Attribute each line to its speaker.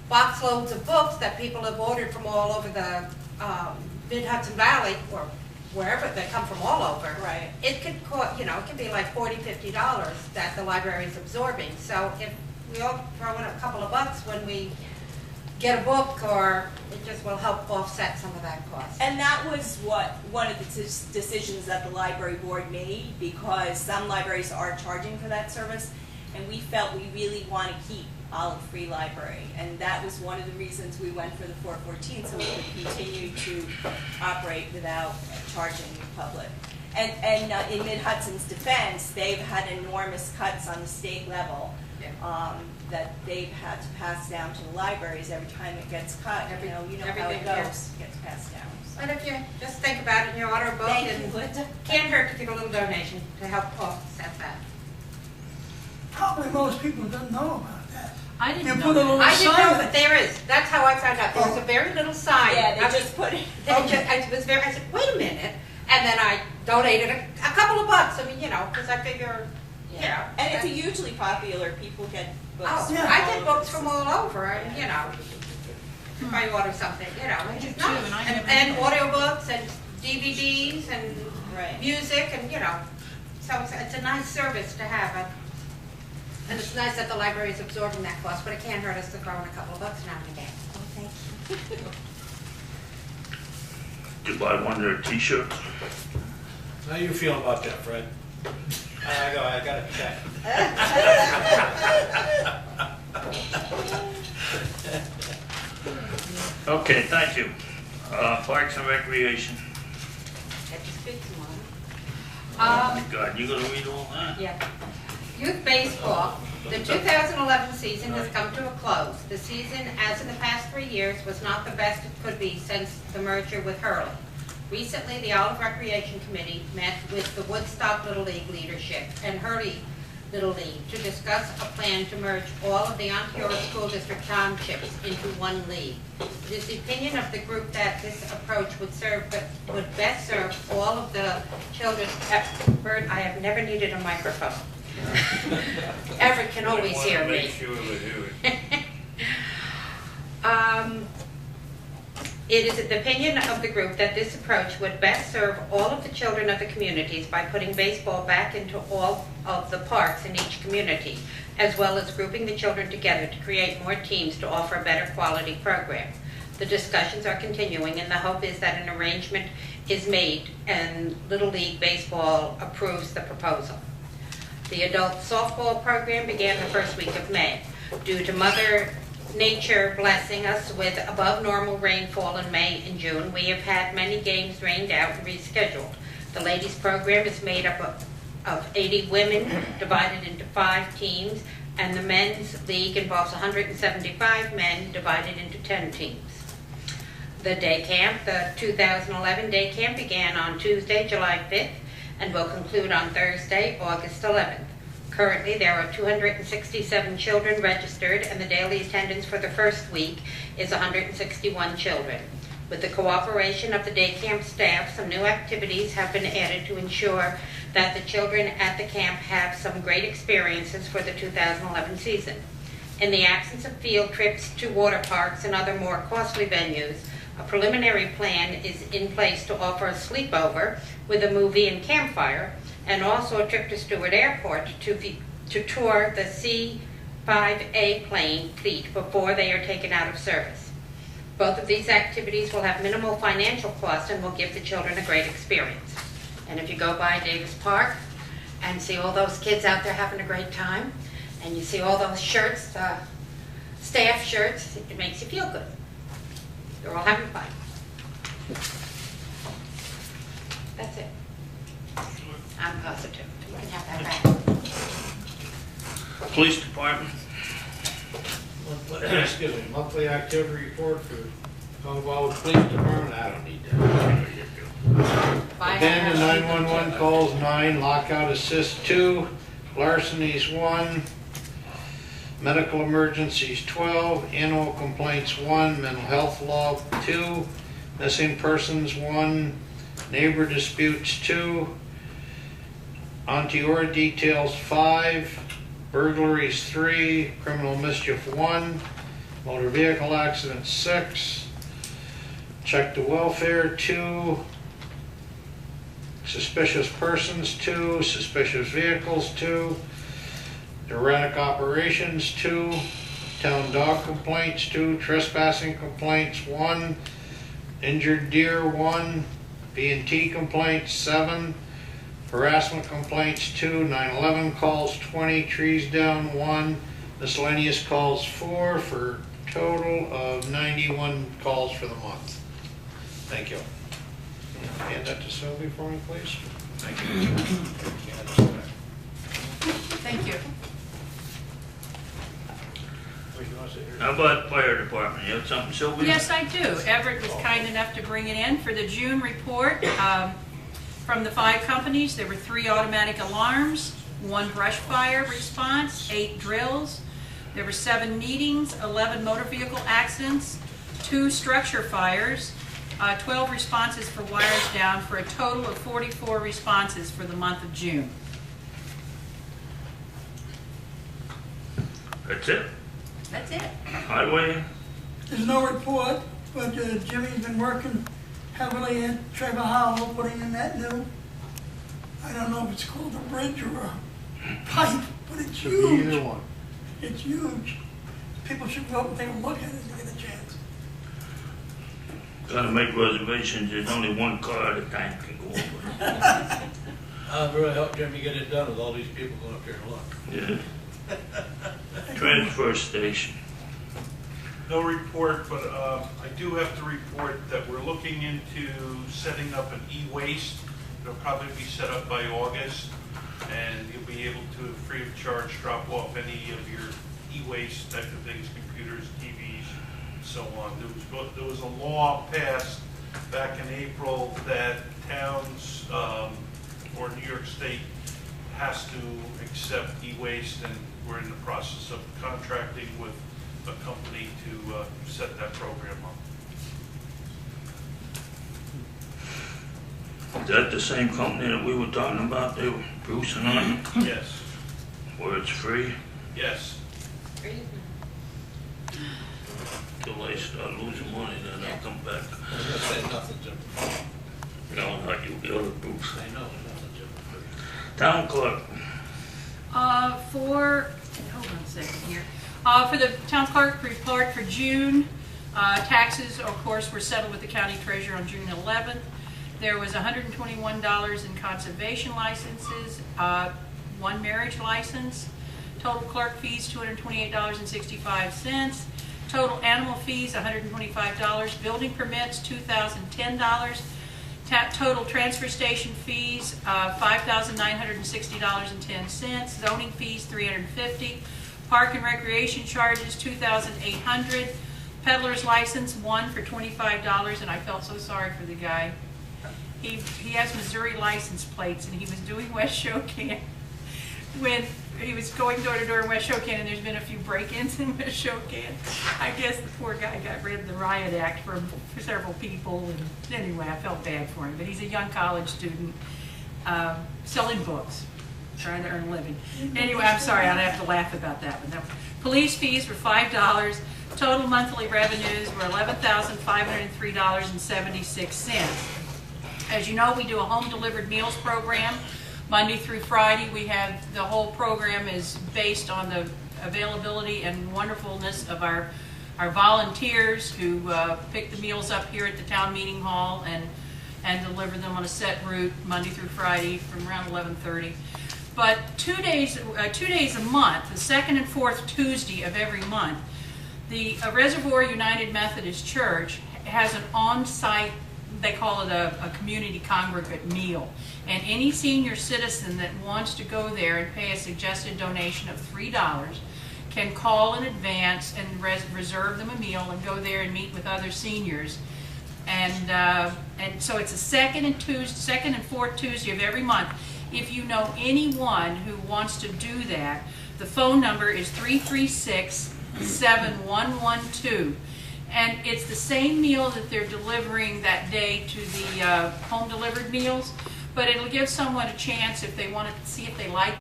Speaker 1: box loads of books that people have ordered from all over the Mid-Hudson Valley, or wherever they come from all over.
Speaker 2: Right.
Speaker 1: It could cost, it can be like $40, $50 that the library is absorbing. So if we all throw in a couple of bucks when we get a book, or it just will help offset some of that cost.
Speaker 2: And that was one of the decisions that the library board made, because some libraries are charging for that service, and we felt we really want to keep Olive Free Library, and that was one of the reasons we went for the 414, so we could continue to operate without charging the public. And in Mid-Hudson's defense, they've had enormous cuts on the state level that they've had to pass down to the libraries every time it gets cut. You know how it goes, gets passed down. So.
Speaker 1: But if you just think about it, and you order a book, and can't hurt to give a little donation to help offset that.
Speaker 3: Probably most people don't know about that.
Speaker 4: I didn't
Speaker 3: You
Speaker 4: know
Speaker 3: put a
Speaker 4: that.
Speaker 3: little
Speaker 1: I didn't know
Speaker 3: sign.
Speaker 1: that there is. That's how I found out. There's a very little sign.
Speaker 2: Yeah, they just put it.
Speaker 1: I said, wait a minute, and then I donated a couple of bucks. I mean, because I figure,
Speaker 2: And it's a hugely popular. People get books.
Speaker 1: Oh,
Speaker 3: Yeah.
Speaker 1: I get books from all over, and if I order something,
Speaker 4: do
Speaker 1: it's
Speaker 4: too,
Speaker 1: nice.
Speaker 4: and I
Speaker 1: And
Speaker 4: never knew
Speaker 1: audiobooks and DVDs and
Speaker 2: Right.
Speaker 1: music, and so it's a nice service to have. And it's nice that the library is absorbing that cost, but it can't hurt us to throw in a couple of bucks now and again.
Speaker 2: Oh, thank you.
Speaker 5: Could buy one of their t-shirts.
Speaker 6: How you feeling about that, Fred? I got to check.
Speaker 5: Okay, thank you. Parks and Recreation.
Speaker 1: Get to speak tomorrow.
Speaker 5: Oh my God, you gonna read all that?
Speaker 1: Yeah. Youth baseball. The 2011 season has come to a close. The season, as in the past 3 years, was not the best it could be since the merger with Hurley. Recently, the Olive Recreation Committee met with the Woodstock Little League leadership and Hurley Little League to discuss a plan to merge all of the Ontario School District townships into one league. It is the opinion of the group that this approach would best serve all of the children. Bert, I have never needed a microphone. Everett can always hear me.
Speaker 5: Make sure we do it.
Speaker 1: It is the opinion of the group that this approach would best serve all of the children of the communities by putting baseball back into all of the parks in each community, as well as grouping the children together to create more teams to offer a better quality program. The discussions are continuing, and the hope is that an arrangement is made and Little League Baseball approves the proposal. The adult softball program began the first week of May. Due to Mother Nature blessing us with above normal rainfall in May and June, we have had many games rained out and rescheduled. The ladies program is made up of 80 women divided into 5 teams, and the men's league involves 175 men divided into 10 teams. The day camp, the 2011 day camp, began on Tuesday, July 5th, and will conclude on Thursday, August 11th. Currently, there are 267 children registered, and the daily attendance for the first week is 161 children. With the cooperation of the day camp staff, some new activities have been added to ensure that the children at the camp have some great experiences for the 2011 season. In the absence of field trips to water parks and other more costly venues, a preliminary plan is in place to offer a sleepover with a movie and campfire, and also a trip to Stewart Airport to tour the C-5A plane fleet before they are taken out of service. Both of these activities will have minimal financial cost and will give the children a great experience. And if you go by Davis Park and see all those kids out there having a great time, and you see all those shirts, staff shirts, it makes you feel good. They're all having fun. That's it. I'm positive. You can have that back.
Speaker 5: Police Department.
Speaker 6: Excuse me, monthly activity report for Tonawalla Police Department. I don't need that. Abandoned 911 calls 9, lockout assist 2, larcenies 1, medical emergencies 12, animal complaints 1, mental health law 2, missing persons 1, neighbor disputes 2, Onteora details 5, burglaries 3, criminal mischief 1, Motor vehicle accident, 6. Check the welfare, 2. Suspicious persons, 2. Suspicious vehicles, 2. Erratic operations, 2. Town dog complaints, 2. Trespassing complaints, 1. Injured deer, 1. B&T complaints, 7. Harassment complaints, 2. 911 calls, 20. Trees down, 1. Miscellaneous calls, 4, for a total of 91 calls for the month. Thank you. Hand that to Sylvie for me, please.
Speaker 5: Thank you.
Speaker 4: Thank you.
Speaker 5: How about fire department? You have something, Sylvia?
Speaker 4: Yes, I do. Everett was kind enough to bring it in for the June report. From the 5 companies, there were 3 automatic alarms, 1 brush fire response, 8 drills. There were 7 meetings, 11 motor vehicle accidents, 2 structure fires, 12 responses for wires down, for a total of 44 responses for the month of June.
Speaker 5: That's it?
Speaker 4: That's it.
Speaker 5: Highway?
Speaker 3: There's no report, but Jimmy's been working heavily at Trevor Hollow, putting in that new, I don't know if it's called a bridge or a pipe, but it's
Speaker 6: Should be either
Speaker 3: huge.
Speaker 6: one.
Speaker 3: It's huge. People should go up and take a look at it if they get a chance.
Speaker 5: Gotta make reservations, there's only 1 car at a time can go over.
Speaker 7: I'll really help Jimmy get it done with all these people going up there and look.
Speaker 5: Yeah. Transfer station.
Speaker 8: No report, but I do have to report that we're looking into setting up an e-waste. It'll probably be set up by August, and you'll be able to, free of charge, drop off any of your e-waste type of things, computers, TVs, and so on. There was a law passed back in April that towns or New York State has to accept e-waste, and we're in the process of contracting with a company to set that program up.
Speaker 5: Is that the same company that we were talking about, they were Bruce and I,
Speaker 8: Yes,
Speaker 5: where it's free?
Speaker 8: yes.
Speaker 5: Till they start losing money, then they'll come back.
Speaker 7: I was gonna say nothing's ever free.
Speaker 5: No, not you, the other Bruce.
Speaker 7: I know, nothing's ever free.
Speaker 5: Town clerk,
Speaker 4: Hold on a second here. For the town clerk report for June, taxes, of course, were settled with the county treasurer on June 11th. There was $121 in conservation licenses, 1 marriage license. Total clerk fees, $228.65. Total animal fees, $125. Building permits, $2,010. Total transfer station fees, $5,960.10. Zoning fees, $350. Park and recreation charges, $2,800. Peddler's license, 1 for $25, and I felt so sorry for the guy. He has Missouri license plates, and he was doing West Shokan when he was going door to door in West Shokan, and there's been a few break-ins in West Shokan. I guess the poor guy got rid of the riot act for several people, and anyway, I felt bad for him. But he's a young college student selling books, trying to earn a living. Anyway, I'm sorry, I'd have to laugh about that one. Police fees were $5. Total monthly revenues were $11,503.76. As you know, we do a home delivered meals program Monday through Friday. We have, the whole program is based on the availability and wonderfulness of our volunteers who pick the meals up here at the town meeting hall and deliver them on a set route Monday through Friday from around 11:30. But 2 days a month, the 2nd and 4th Tuesday of every month, the Reservoir United Methodist Church has an on-site, they call it a community congregate meal. And any senior citizen that wants to go there and pay a suggested donation of $3 can call in advance and reserve them a meal and go there and meet with other seniors. And so it's the 2nd and 4th Tuesday of every month. If you know anyone who wants to do that, the phone number is 336-7112. And it's the same meal that they're delivering that day to the home delivered meals, but it'll give someone a chance if they want to see if they like